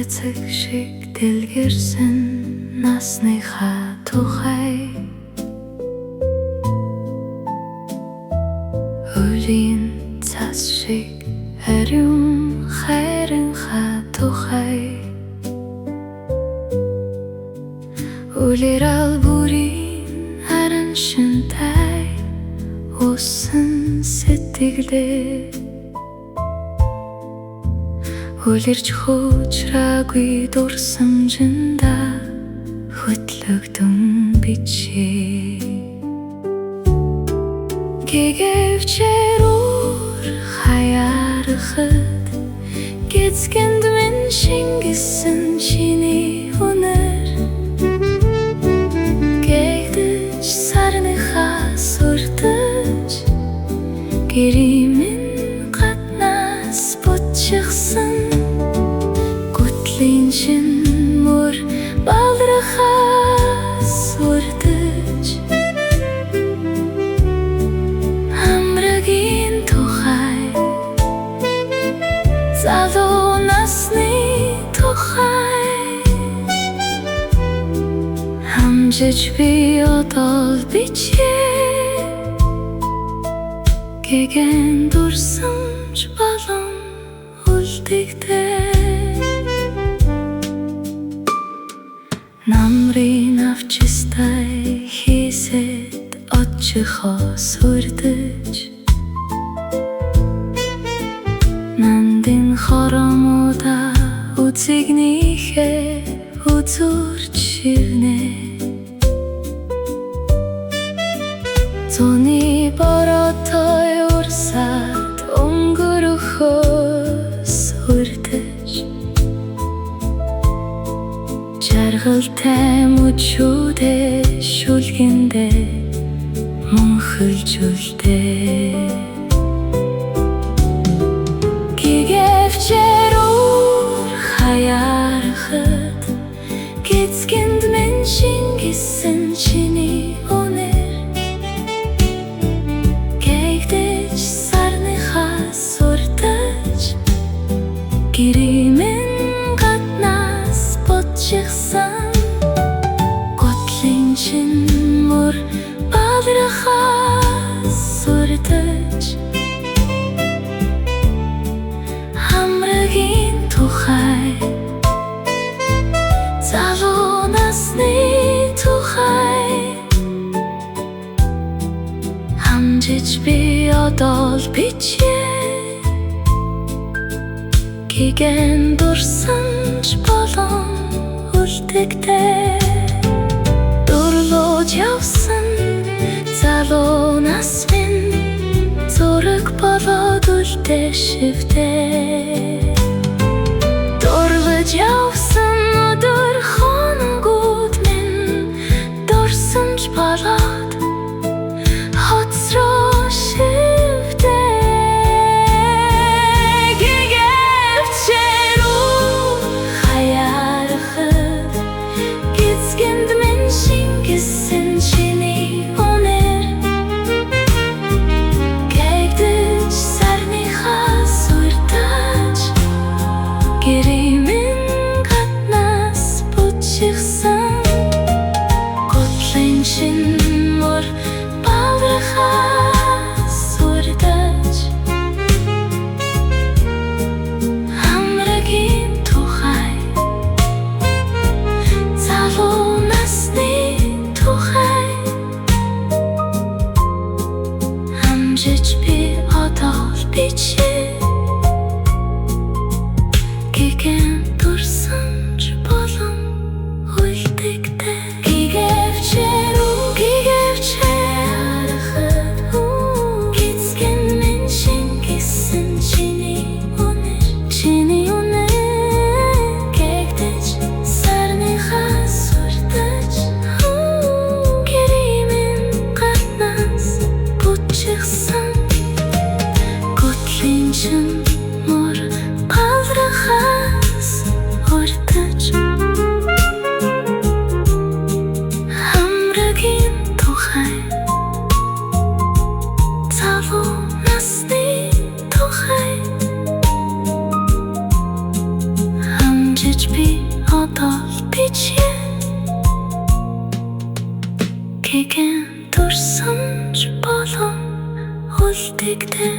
цэцэг шиг дэлгэрсэн насныхаа тухай Үлийн цас шиг ариун хайрынхаа тухай Үлэрэл бүрийн харан шинтэй усан сэтгэлээ Үлэрч хуучраагүй дурсамжинда хөтлөгдөн бичээ Гэгэвчээр хаярахад Гэцгэнд минь шингэсэн чиний үнэр Гээгдэж сарныхаа сүрдэж Гэрийн минь гаднаас бутчихсан Гутлийн чин мөр балрахаас үрдэж Хамрагийн тухай Залуу насны тухай Хамжиж би одол бичээ Гэгэн дурсамж балон үлдэгдээ Намрын авчистай хийсэд очихоо сүрдэж Нандин хоромуда үзэгнийхээ үзүүрч шивнэ Зуны бороотой урсаад өнгөрөхөөс үрдэж Жаргалтай мөчүүдээ шүлгэндээ мөнхөлжүүлдээ Гэгэвчээр хаярахад Гэцгэнд минь шингэсэн чиний үнэр Гээгдэж сарныхаа сүрдэж Гэрийн минь гаднаас бутчихсан Гутлийн чин мөр балрахаас сүрдэж Хамрагийн тухай Залуу насны тухай Хамжиж би одол бичээ Гэгэн дурсамж болон үлдэгдээ Дурлууж явсан залуу нас минь Зураг болоод үлдэшивдээ Дурлаж явсан өдөр хоногуд минь Дурсамж болоод хоцроо шивдээ Гэгэвчээр хаярахад Гэцгэнд минь шингэсэн чиний үнэр Гээгдэж сарныхаа сүрдэж тогтоол бичээ гэгэн турсамж болон үлдэгдэн